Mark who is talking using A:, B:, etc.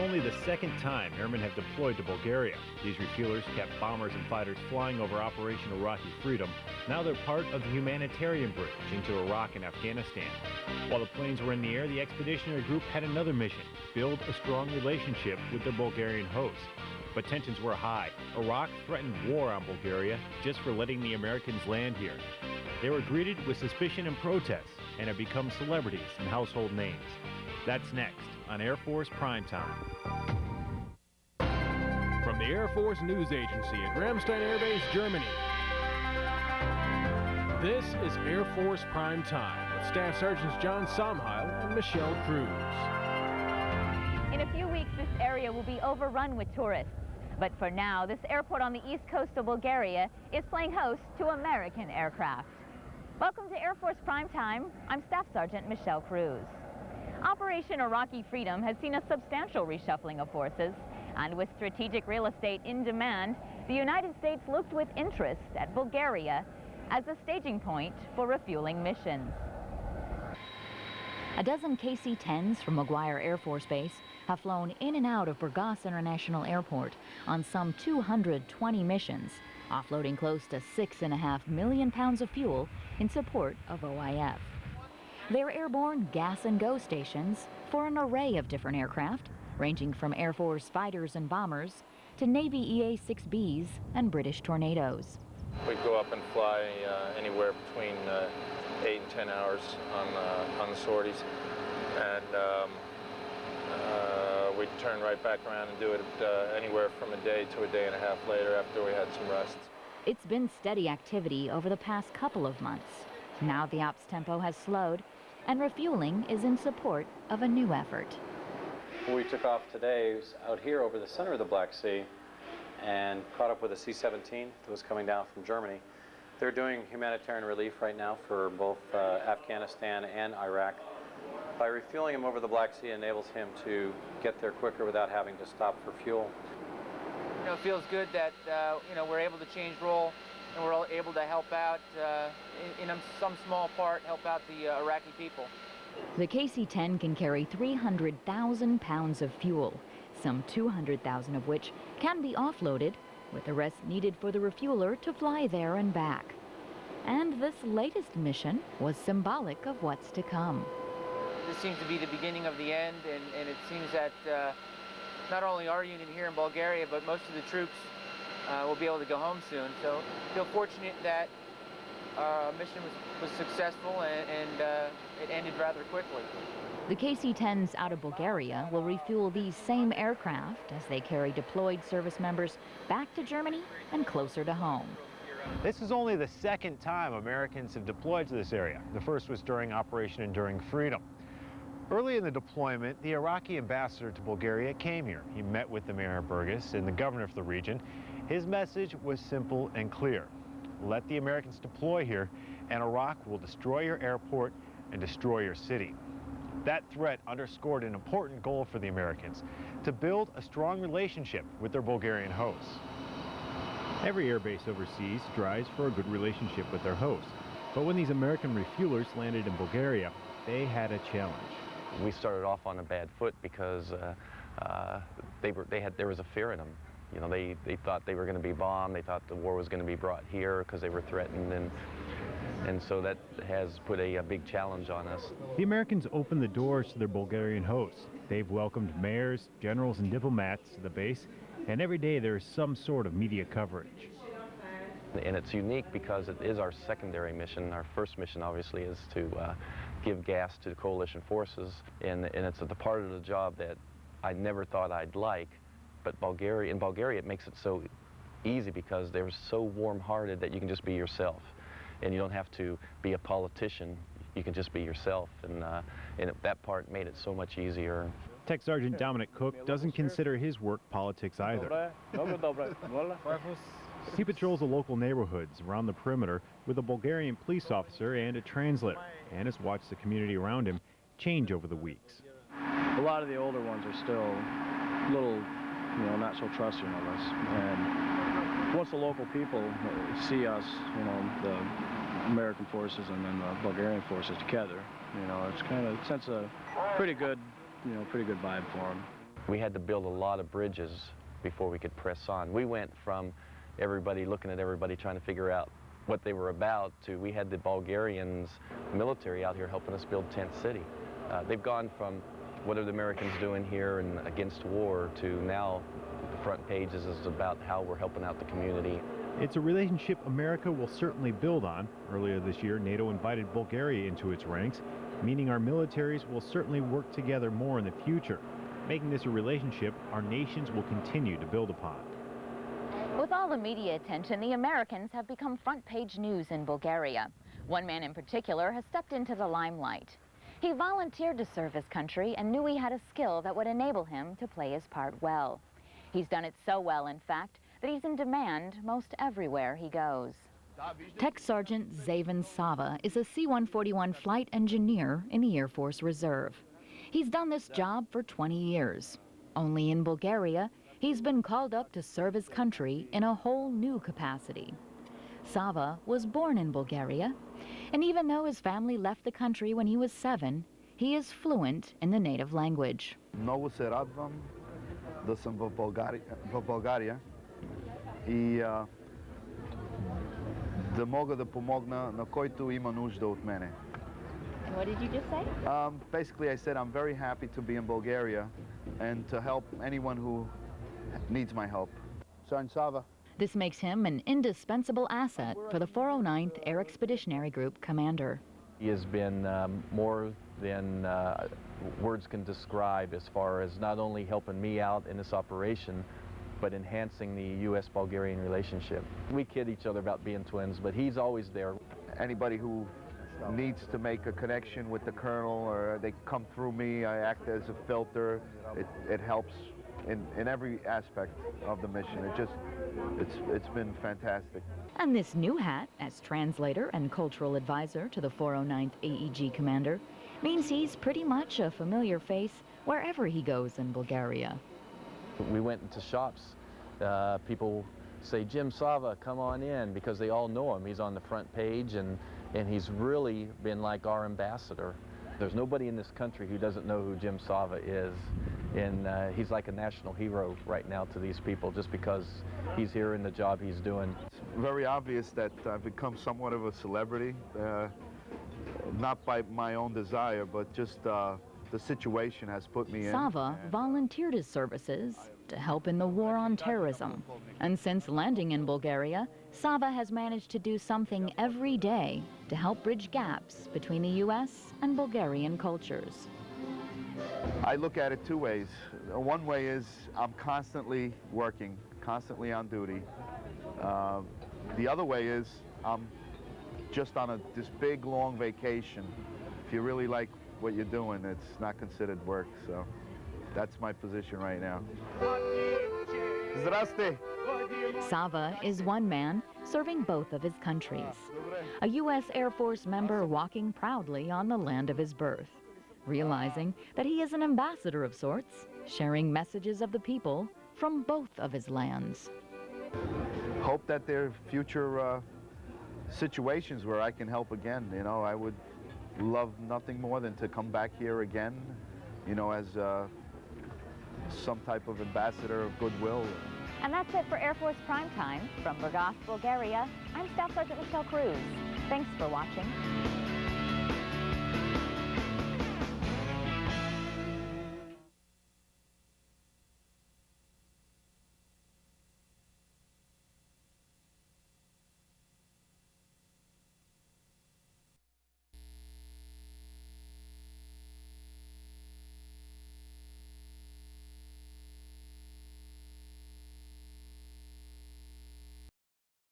A: only the second time airmen have deployed to Bulgaria. These refuelers kept bombers and fighters flying over Operation Iraqi Freedom. Now they're part of the humanitarian bridge into Iraq and Afghanistan. While the planes were in the air, the expeditionary group had another mission: build a strong relationship with their Bulgarian hosts. But tensions were high. Iraq threatened war on Bulgaria just for letting the Americans land here. They were greeted with suspicion and protests and have become celebrities and household names. That's next on Air Force Primetime.
B: From the Air Force News Agency at Ramstein Air Base, Germany, this is Air Force Primetime with Staff Sergeants John Somheil and Michelle Cruz.
C: In a few weeks, this area will be overrun with tourists. But for now, this airport on the east coast of Bulgaria is playing host to American aircraft. Welcome to Air Force Primetime. I'm Staff Sergeant Michelle Cruz. Operation Iraqi Freedom has seen a substantial reshuffling of forces, and with strategic real estate in demand, the United States looked with interest at Bulgaria as a staging point for refueling missions. A dozen KC-10s from McGuire Air Force Base have flown in and out of Burgas International Airport on some 220 missions, offloading close to 6.5 million pounds of fuel in support of OIF. They're airborne gas-and-go stations for an array of different aircraft, ranging from Air Force fighters and bombers to Navy EA-6Bs and British Tornadoes.
D: We'd go up and fly anywhere between 8 and 10 hours on the sorties, and we'd turn right back around and do it anywhere from a day to a day and a half later after we had some rest.
C: It's been steady activity over the past couple of months. Now the ops tempo has slowed, and refueling is in support of a new effort.
E: We took off today out here over the center of the Black Sea and caught up with a C-17 that was coming down from Germany. They're doing humanitarian relief right now for both Afghanistan and Iraq. By refueling him over the Black Sea enables him to get there quicker without having to stop for fuel.
F: You know, it feels good that we're able to change role and we're all able to help out in some small part, help out the Iraqi people.
C: The KC-10 can carry 300,000 pounds of fuel, some 200,000 of which can be offloaded, with the rest needed for the refueler to fly there and back. And this latest mission was symbolic of what's to come.
F: This seems to be the beginning of the end, and it seems that not only our unit here in Bulgaria, but most of the troops will be able to go home soon. So I feel fortunate that our mission was successful and it ended rather quickly.
C: The KC-10s out of Bulgaria will refuel these same aircraft as they carry deployed service members back to Germany and closer to home.
A: This is only the second time Americans have deployed to this area. The first was during Operation Enduring Freedom. Early in the deployment, the Iraqi ambassador to Bulgaria came here. He met with the mayor of Burgas and the governor of the region. His message was simple and clear: let the Americans deploy here, and Iraq will destroy your airport and destroy your city. That threat underscored an important goal for the Americans: to build a strong relationship with their Bulgarian hosts. Every airbase overseas strives for a good relationship with their hosts. But when these American refuelers landed in Bulgaria, they had a challenge.
G: We started off on a bad foot because there was a fear in them. You know, they thought they were going to be bombed. They thought the war was going to be brought here because they were threatened, and so that has put a big challenge on us.
A: The Americans opened the doors to their Bulgarian hosts. They've welcomed mayors, generals, and diplomats to the base, and every day there is some sort of media coverage.
G: And it's unique because it is our secondary mission. Our first mission, obviously, is to give gas to the coalition forces, and it's the part of the job that I never thought I'd like. But in Bulgaria, it makes it so easy because they're so warm-hearted that you can just be yourself, and you don't have to be a politician. You can just be yourself, and that part made it so much easier.
A: Tech Sergeant Dominic Cook doesn't consider his work politics either. He patrols the local neighborhoods around the perimeter with a Bulgarian police officer and a translator, and has watched the community around him change over the weeks.
H: A lot of the older ones are still a little, not so trusting of us. And once the local people see us, the American forces and then the Bulgarian forces together, it's kind of sends a pretty good vibe for them.
G: We had to build a lot of bridges before we could press on. We went from everybody looking at everybody trying to figure out what they were about to we had the Bulgarians military out here helping us build Tent City. They've gone from what are the Americans doing here and against war to now the front pages is about how we're helping out the community.
A: It's a relationship America will certainly build on. Earlier this year, NATO invited Bulgaria into its ranks, meaning our militaries will certainly work together more in the future, making this a relationship our nations will continue to build upon.
C: With all the media attention, the Americans have become front-page news in Bulgaria. One man in particular has stepped into the limelight. He volunteered to serve his country and knew he had a skill that would enable him to play his part well. He's done it so well, in fact, that he's in demand most everywhere he goes. Tech Sergeant Zaven Sava is a C-141 flight engineer in the Air Force Reserve. He's done this job for 20 years. Only in Bulgaria, he's been called up to serve his country in a whole new capacity. Sava was born in Bulgaria, and even though his family left the country when he was 7, he is fluent in the native language.
I: Много се радвам да съм в България и да мога да помогна на който има нужда от мене.
C: And what did you just say?
I: Basically, I said I'm very happy to be in Bulgaria and to help anyone who needs my help. Sergeant Sava.
C: This makes him an indispensable asset for the 409th Air Expeditionary Group commander.
G: He has been more than words can describe as far as not only helping me out in this operation, but enhancing the U.S.-Bulgarian relationship. We kid each other about being twins, but he's always there.
I: Anybody who needs to make a connection with the colonel or they come through me, I act as a filter. It helps in every aspect of the mission. It's been fantastic.
C: And this new hat as translator and cultural advisor to the 409th AEG commander means he's pretty much a familiar face wherever he goes in Bulgaria.
G: We went into shops. People say, Jim Sava, come on in, because they all know him. He's on the front page, and he's really been like our ambassador. There's nobody in this country who doesn't know who Jim Sava is, and he's like a national hero right now to these people just because he's here in the job he's doing.
I: It's very obvious that I've become somewhat of a celebrity, not by my own desire, but just the situation has put me in.
C: Sava volunteered his services to help in the war on terrorism. And since landing in Bulgaria, Sava has managed to do something every day to help bridge gaps between the U.S. and Bulgarian cultures.
I: I look at it two ways. One way is I'm constantly working, constantly on duty. The other way is I'm just on this big, long vacation. If you really like what you're doing, it's not considered work, so that's my position right now. Zdraste!
C: Sava is one man serving both of his countries. A U.S. Air Force member walking proudly on the land of his birth, realizing that he is an ambassador of sorts, sharing messages of the people from both of his lands.
I: Hope that there are future situations where I can help again. You know, I would love nothing more than to come back here again, you know, as some type of ambassador of goodwill.
C: And that's it for Air Force Prime Time. From Burgas, Bulgaria, I'm Staff Sergeant Michelle Cruz. Thanks for watching.